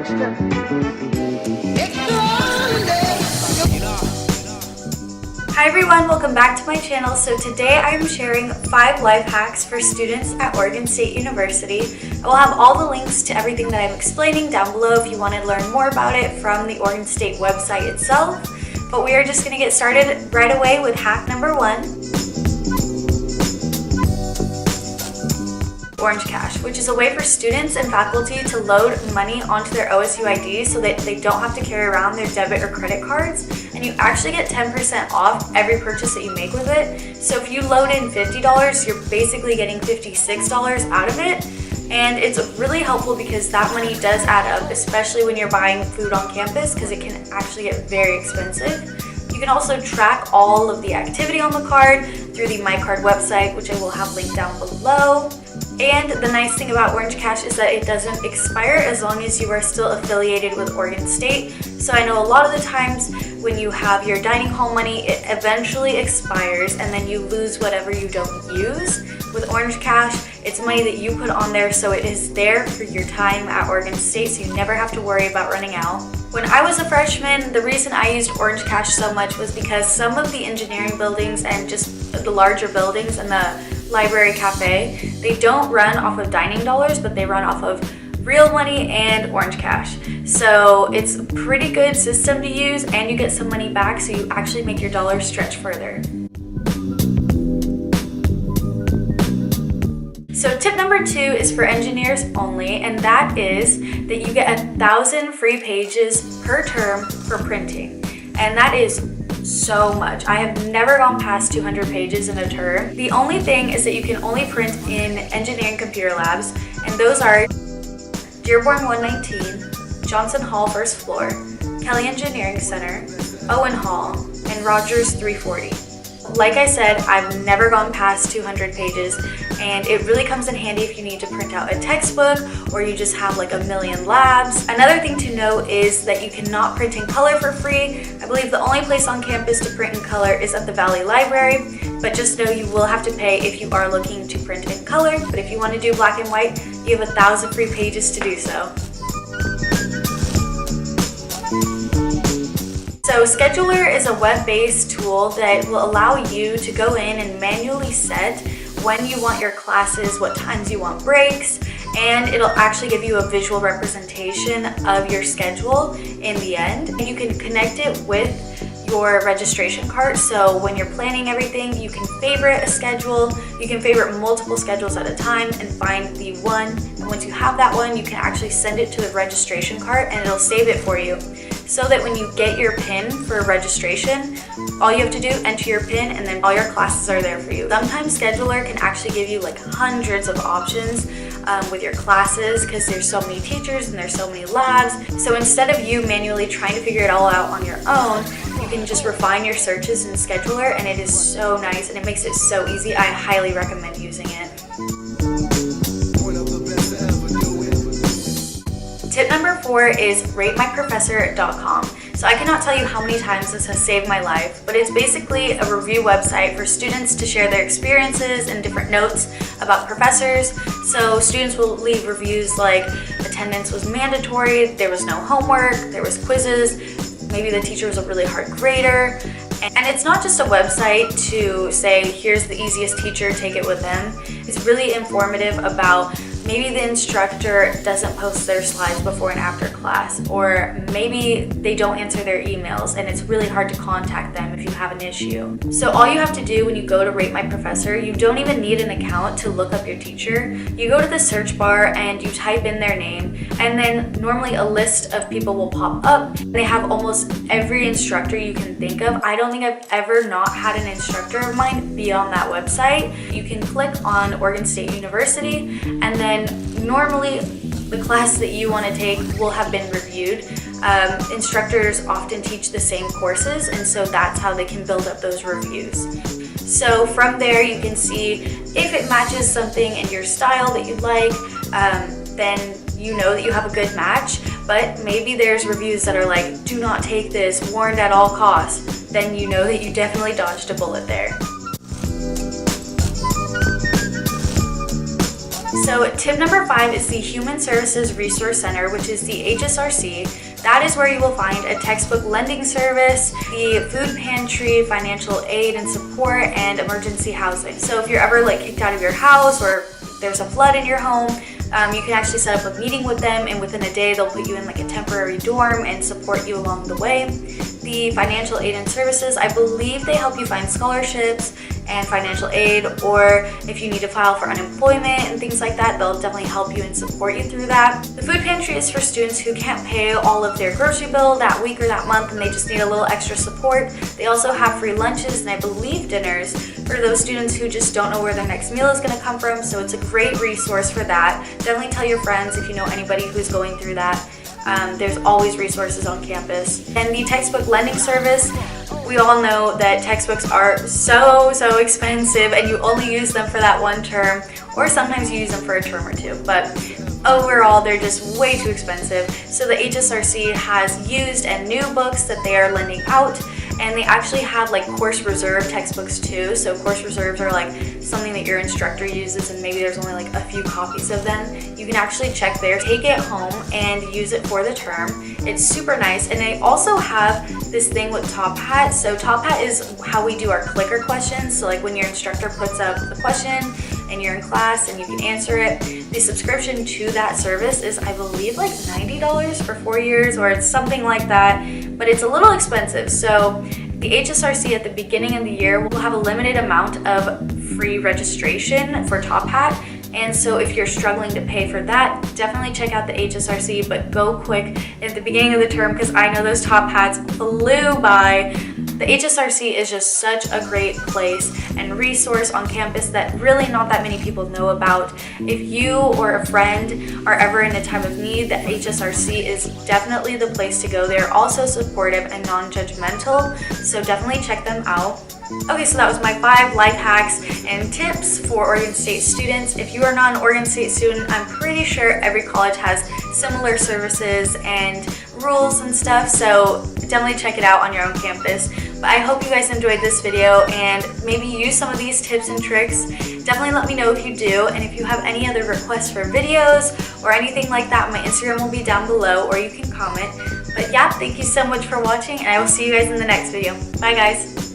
Hi everyone, welcome back to my channel. So today I am sharing 5 life hacks for students at Oregon State University. I will have all the links to everything that I'm explaining down below if you want to learn more about it from the Oregon State website itself. But we are just going to get started right away with hack number 1. Orange Cash, which is a way for students and faculty to load money onto their OSU ID so that they don't have to carry around their debit or credit cards, and you actually get 10% off every purchase that you make with it. So if you load in $50, you're basically getting $56 out of it, and it's really helpful because that money does add up, especially when you're buying food on campus, because it can actually get very expensive. You can also track all of the activity on the card through the My Card website, which I will have linked down below. And the nice thing about Orange Cash is that it doesn't expire as long as you are still affiliated with Oregon State. So I know a lot of the times when you have your dining hall money, it eventually expires and then you lose whatever you don't use. With Orange Cash, it's money that you put on there, so it is there for your time at Oregon State, so you never have to worry about running out. When I was a freshman, the reason I used Orange Cash so much was because some of the engineering buildings and just the larger buildings and the library cafe, they don't run off of dining dollars, but they run off of real money and Orange Cash. So it's a pretty good system to use, and you get some money back, so you actually make your dollars stretch further. So tip number 2 is for engineers only, and that is that you get 1,000 free pages per term for printing. And that is so much. I have never gone past 200 pages in a term. The only thing is that you can only print in engineering computer labs, and those are Dearborn 119, Johnson Hall first floor, Kelly Engineering Center, Owen Hall, and Rogers 340. Like I said, I've never gone past 200 pages, and it really comes in handy if you need to print out a textbook or you just have like a million labs. Another thing to note is that you cannot print in color for free. I believe the only place on campus to print in color is at the Valley Library, but just know you will have to pay if you are looking to print in color. But if you want to do black and white, you have 1,000 free pages to do so. So Scheduler is a web-based tool that will allow you to go in and manually set when you want your classes, what times you want breaks, and it'll actually give you a visual representation of your schedule in the end. And you can connect it with your registration card, so when you're planning everything, you can favorite a schedule, you can favorite multiple schedules at a time and find the one, and once you have that one, you can actually send it to the registration card and it'll save it for you. So that when you get your PIN for registration, all you have to do, enter your PIN, and then all your classes are there for you. Sometimes Scheduler can actually give you like hundreds of options with your classes because there's so many teachers and there's so many labs. So instead of you manually trying to figure it all out on your own, you can just refine your searches in Scheduler, and it is so nice and it makes it so easy. I highly recommend using it. Tip number 4 is ratemyprofessor.com. So I cannot tell you how many times this has saved my life, but it's basically a review website for students to share their experiences and different notes about professors. So students will leave reviews like attendance was mandatory, there was no homework, there was quizzes, maybe the teacher was a really hard grader. And it's not just a website to say, here's the easiest teacher, take it with them. It's really informative about maybe the instructor doesn't post their slides before and after class, or maybe they don't answer their emails and it's really hard to contact them if you have an issue. So all you have to do when you go to Rate My Professor, you don't even need an account to look up your teacher. You go to the search bar and you type in their name, and then normally a list of people will pop up. They have almost every instructor you can think of. I don't think I've ever not had an instructor of mine be on that website. You can click on Oregon State University, and then normally the class that you want to take will have been reviewed. Instructors often teach the same courses, and so that's how they can build up those reviews. So from there you can see if it matches something in your style that you like, then you know that you have a good match. But maybe there's reviews that are like, do not take this, warned at all costs. Then you know that you definitely dodged a bullet there. So tip number 5 is the Human Services Resource Center, which is the HSRC. That is where you will find a textbook lending service, the food pantry, financial aid and support, and emergency housing. So if you're ever kicked out of your house or there's a flood in your home, you can actually set up a meeting with them, and within a day they'll put you in a temporary dorm and support you along the way. The financial aid and services, I believe they help you find scholarships and financial aid, or if you need to file for unemployment and things like that, they'll definitely help you and support you through that. The food pantry is for students who can't pay all of their grocery bill that week or that month and they just need a little extra support. They also have free lunches and I believe dinners for those students who just don't know where their next meal is going to come from, so it's a great resource for that. Definitely tell your friends if you know anybody who's going through that. There's always resources on campus. And the textbook lending service, we all know that textbooks are so expensive and you only use them for that one term, or sometimes you use them for a term or two, but overall they're just way too expensive. So the HSRC has used and new books that they are lending out, and they actually have course reserve textbooks too. So course reserves are something that your instructor uses and maybe there's only a few copies of them. You can actually check there, take it home and use it for the term. It's super nice. And they also have this thing with Top Hat. So Top Hat is how we do our clicker questions. So when your instructor puts up a question and you're in class and you can answer it, the subscription to that service is, I believe, $90 for 4 years, or it's something like that, but it's a little expensive. So the HSRC at the beginning of the year will have a limited amount of free registration for Top Hat. And so if you're struggling to pay for that, definitely check out the HSRC, but go quick at the beginning of the term because I know those Top Hats flew by. The HSRC is just such a great place and resource on campus that really not that many people know about. If you or a friend are ever in a time of need, the HSRC is definitely the place to go. They're also supportive and non-judgmental, so definitely check them out. Okay, so that was my 5 life hacks and tips for Oregon State students. If you are not an Oregon State student, I'm pretty sure every college has similar services and rules and stuff, so definitely check it out on your own campus. But I hope you guys enjoyed this video and maybe use some of these tips and tricks. Definitely let me know if you do, and if you have any other requests for videos or anything like that, my Instagram will be down below, or you can comment. But yeah, thank you so much for watching, and I will see you guys in the next video. Bye guys!